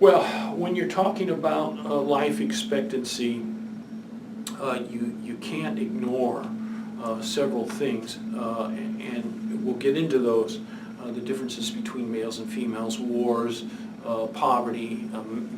Well, when you're talking about life expectancy, you can't ignore several things, and we'll get into those. The differences between males and females, wars, poverty,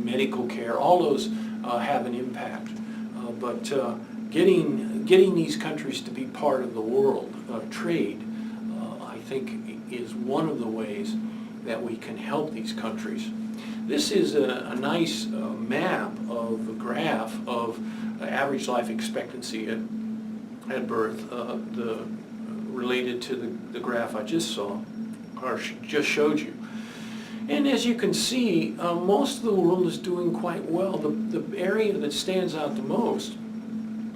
medical care, all those have an impact. But getting these countries to be part of the world trade, I think, is one of the ways that we can help these countries. This is a nice map of the graph of average life expectancy at birth, related to the graph I just saw, or just showed you. And as you can see, most of the world is doing quite well. The area that stands out the most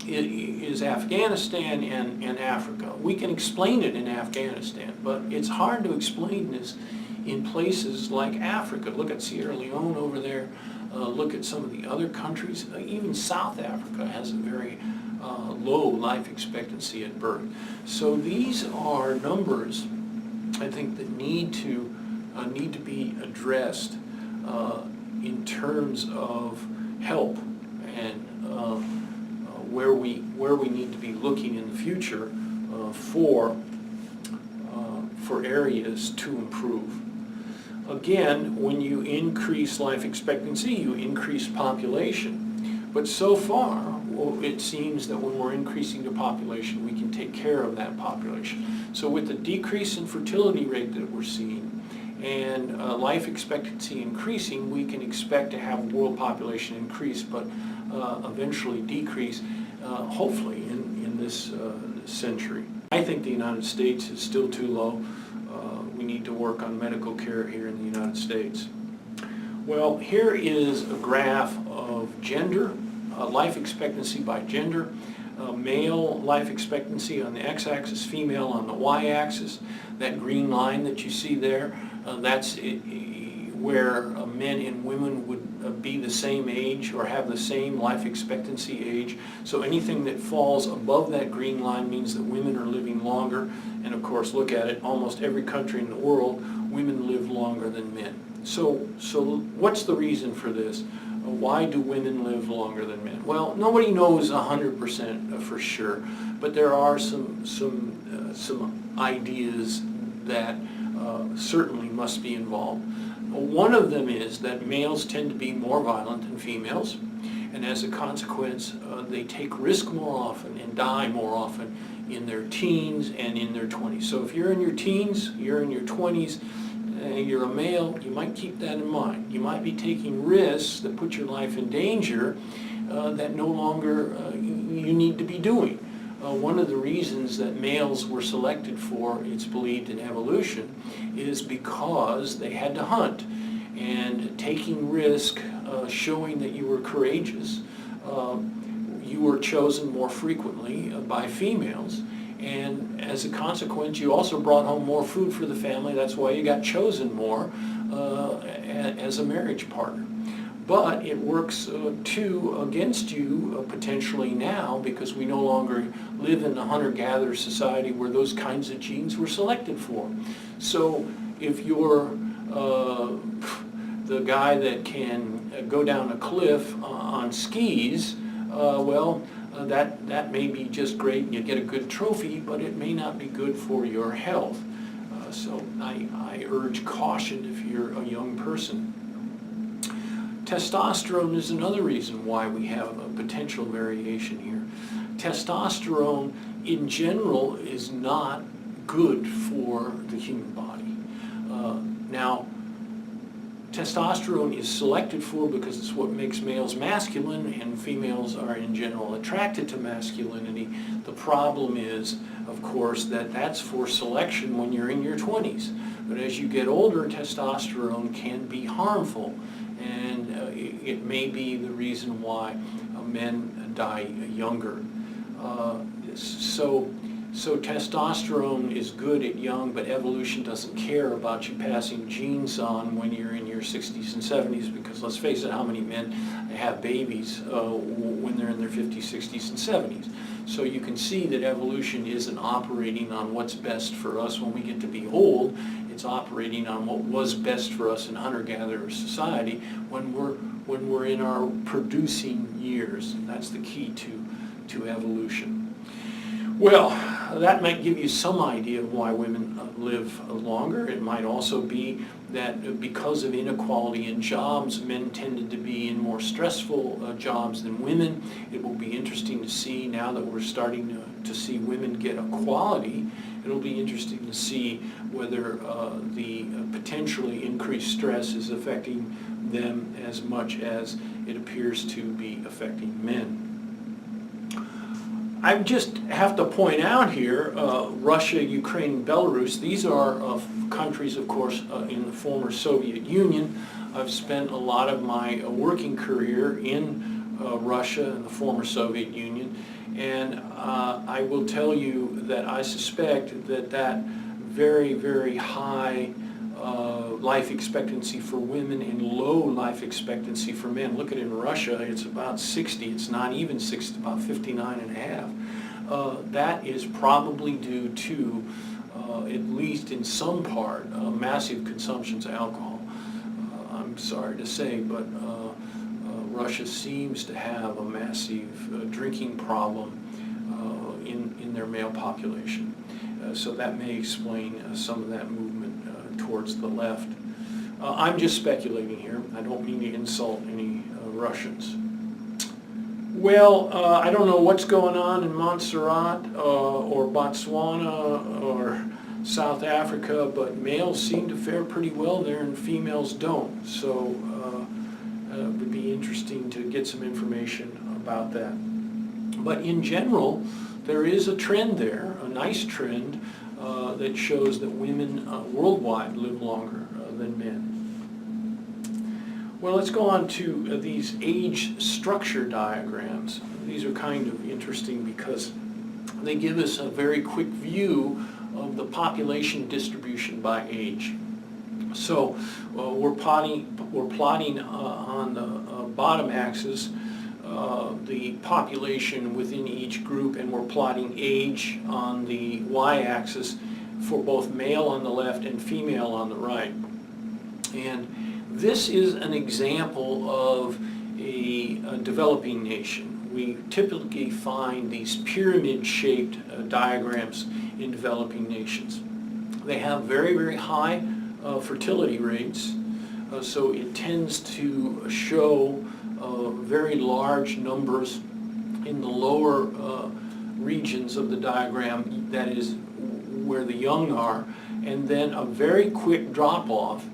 is Afghanistan and Africa. We can explain it in Afghanistan, but it's hard to explain this in places like Africa. Look at Sierra Leone over there. Look at some of the other countries. Even South Africa has a very low life expectancy at birth. So these are numbers, I think, that need to be addressed in terms of help and where we need to be looking in the future for areas to improve. Again, when you increase life expectancy, you increase population. But so far, it seems that when we're increasing the population, we can take care of that population. So with the decrease in fertility rate that we're seeing and life expectancy increasing, we can expect to have world population increase, but eventually decrease, hopefully, in this century. I think the United States is still too low. We need to work on medical care here in the United States. Well, here is a graph of gender, life expectancy by gender. Male life expectancy on the x-axis, female on the y-axis. That green line that you see there, that's where men and women would be the same age or have the same life expectancy age. So anything that falls above that green line means that women are living longer. And of course, look at it, almost every country in the world, women live longer than men. So what's the reason for this? Why do women live longer than men? Well, nobody knows 100% for sure, but there are some ideas that certainly must be involved. One of them is that males tend to be more violent than females, and as a consequence, they take risk more often and die more often in their teens and in their 20s. So if you're in your teens, you're in your 20s, you're a male, you might keep that in mind. You might be taking risks that put your life in danger that no longer you need to be doing. One of the reasons that males were selected for, it's believed in evolution, is because they had to hunt. And taking risk, showing that you were courageous, you were chosen more frequently by females. And as a consequence, you also brought home more food for the family. That's why you got chosen more as a marriage partner. But it works too against you potentially now, because we no longer live in a hunter-gatherer society where those kinds of genes were selected for. So if you're the guy that can go down a cliff on skis, that may be just great and you get a good trophy, but it may not be good for your health. So I urge caution if you're a young person. Testosterone is another reason why we have a potential variation here. Testosterone in general is not good for the human body. Now, testosterone is selected for because it's what makes males masculine, and females are in general attracted to masculinity. The problem is, of course, that that's for selection when you're in your 20s. But as you get older, testosterone can be harmful, and it may be the reason why men die younger. So testosterone is good at young, but evolution doesn't care about you passing genes on when you're in your 60s and 70s, because let's face it, how many men have babies when they're in their 50s, 60s, and 70s? So you can see that evolution isn't operating on what's best for us when we get to be old. that's operating on what was best for us in hunter-gatherer society when we're in our producing years. And that's the key to evolution. Well, that might give you some idea of why women live longer. It might also be that because of inequality in jobs, men tended to be in more stressful jobs than women. It will be interesting to see, now that we're starting to see women get equality, it'll be interesting to see whether the potentially increased stress is affecting them as much as it appears to be affecting men. I just have to point out here, Russia, Ukraine, and Belarus, these are countries, of course, in the former Soviet Union. I've spent a lot of my working career in Russia and the former Soviet Union, and I will tell you that I suspect that very, very high life expectancy for women and low life expectancy for men. Look at it in Russia, it's about 60, it's not even 60, about 59 and a half. That is probably due to, at least in some part, massive consumptions of alcohol. I'm sorry to say, but Russia seems to have a massive drinking problem in their male population. So that may explain some of that movement towards the left. I'm just speculating here. I don't mean to insult any Russians. Well, I don't know what's going on in Montserrat or Botswana or South Africa, but males seem to fare pretty well there and females don't. So it would be interesting to get some information about that. But in general, there is a trend there, a nice trend, that shows that women worldwide live longer than men. Well, let's go on to these age structure diagrams. These are kind of interesting because they give us a very quick view of the population distribution by age. So we're plotting on the bottom axis the population within each group, and we're plotting age on the y-axis for both male on the left and female on the right. And this is an example of a developing nation. We typically find these pyramid-shaped diagrams in developing nations. They have very, very high fertility rates, so it tends to show very large numbers in the lower regions of the diagram, that is where the young are, and then a very quick drop-off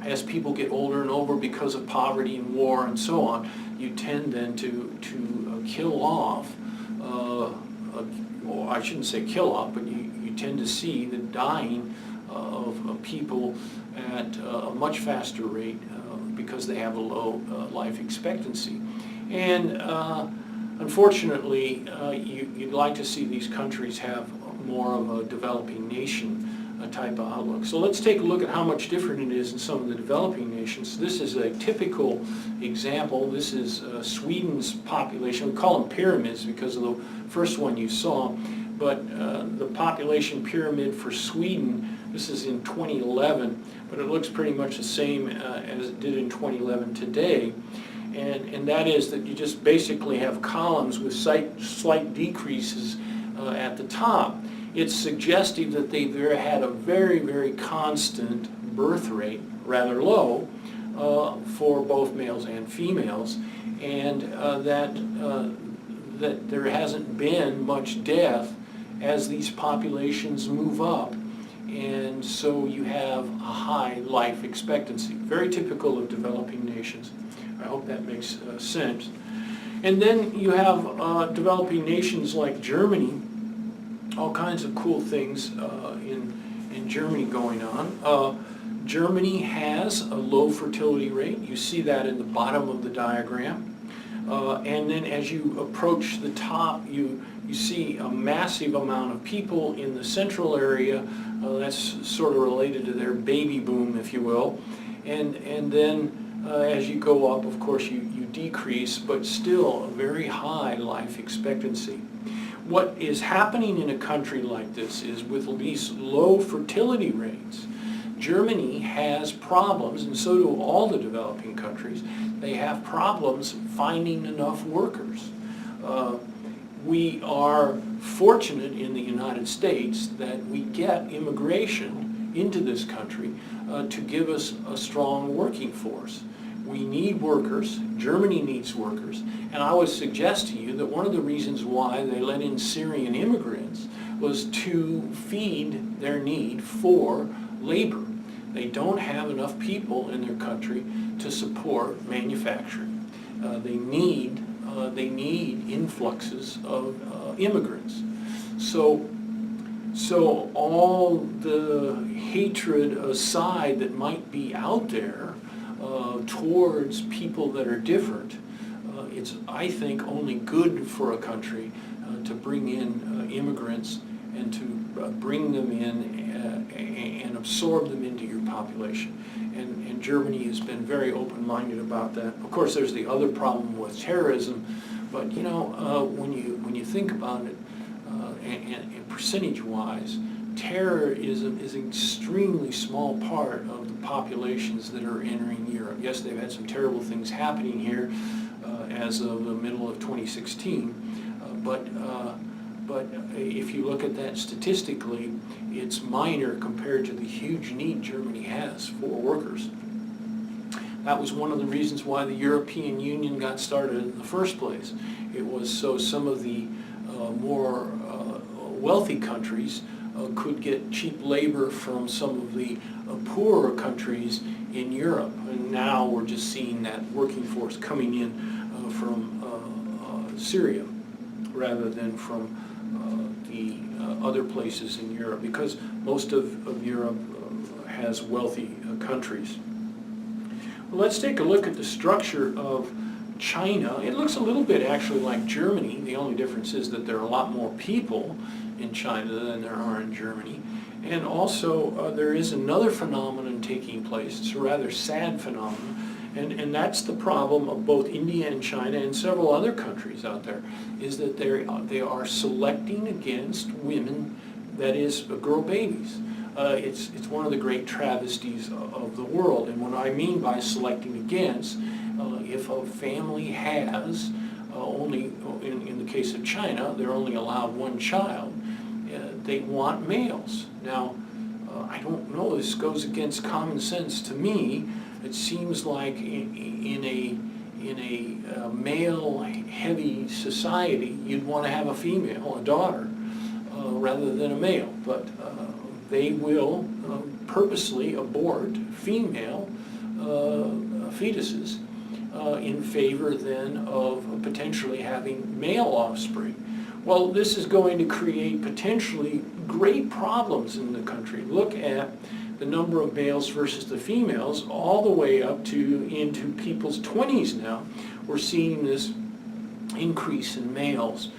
as people get older and older because of poverty and war and so on. You tend then to kill off, well, I shouldn't say kill off, but you tend to see the dying of people at a much faster rate because they have a low life expectancy. And unfortunately, you'd like to see these countries have more of a developing nation type of outlook. So let's take a look at how much different it is in some of the developing nations. This is a typical example. This is Sweden's population. We call them pyramids because of the first one you saw, but the population pyramid for Sweden, this is in 2011, but it looks pretty much the same as it did in 2011 today. And that is that you just basically have columns with slight decreases at the top. It's suggestive that they've had a very, very constant birth rate, rather low, for both males and females, and that there hasn't been much death as these populations move up. And so you have a high life expectancy, very typical of developing nations. I hope that makes sense. And then you have developing nations like Germany, all kinds of cool things in Germany going on. Germany has a low fertility rate. You see that in the bottom of the diagram. And then as you approach the top, you see a massive amount of people in the central area. That's sort of related to their baby boom, if you will. And then as you go up, of course, you decrease, but still a very high life expectancy. What is happening in a country like this is with these low fertility rates, Germany has problems, and so do all the developing countries. They have problems finding enough workers. We are fortunate in the United States that we get immigration into this country to give us a strong working force. We need workers, Germany needs workers, and I would suggest to you that one of the reasons why they let in Syrian immigrants was to feed their need for labor. They don't have enough people in their country to support manufacturing. They need influxes of immigrants. So all the hatred aside that might be out there towards people that are different, it's, I think, only good for a country to bring in immigrants and to bring them in and absorb them into your population. And Germany has been very open-minded about that. Of course, there's the other problem with terrorism, but you know, when you think about it, and percentage-wise, terror is an extremely small part of the populations that are entering Europe. Yes, they've had some terrible things happening here as of the middle of 2016, but if you look at that statistically, it's minor compared to the huge need Germany has for workers. That was one of the reasons why the European Union got started in the first place. It was so some of the more wealthy countries could get cheap labor from some of the poorer countries in Europe. And now we're just seeing that working force coming in from Syria rather than from the other places in Europe, because most of Europe has wealthy countries. Well, let's take a look at the structure of China. It looks a little bit actually like Germany. The only difference is that there are a lot more people in China than there are in Germany. And also there is another phenomenon taking place. It's a rather sad phenomenon. And that's the problem of both India and China and several other countries out there, is that they are selecting against women, that is, girl babies. It's one of the great travesties of the world. And what I mean by selecting against, if a family has only, in the case of China, they're only allowed one child, they want males. Now, I don't know, this goes against common sense to me. It seems like in a male-heavy society, you'd want to have a female, a daughter, rather than a male. But they will purposely abort female fetuses in favor then of potentially having male offspring. Well, this is going to create potentially great problems in the country. Look at the number of males versus the females, all the way up to into people's 20s now. We're seeing this increase in males.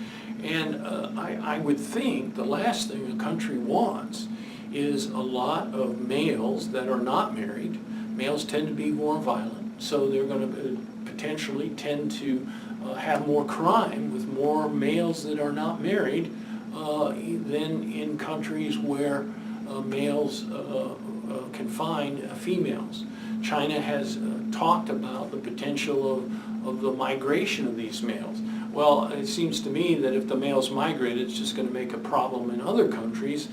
And I would think the last thing a country wants is a lot of males that are not married. Males tend to be more violent, so they're going to potentially tend to have more crime with more males that are not married than in countries where males can find females. China has talked about the potential of the migration of these males. Well, it seems to me that if the males migrate, it's just going to make a problem in other countries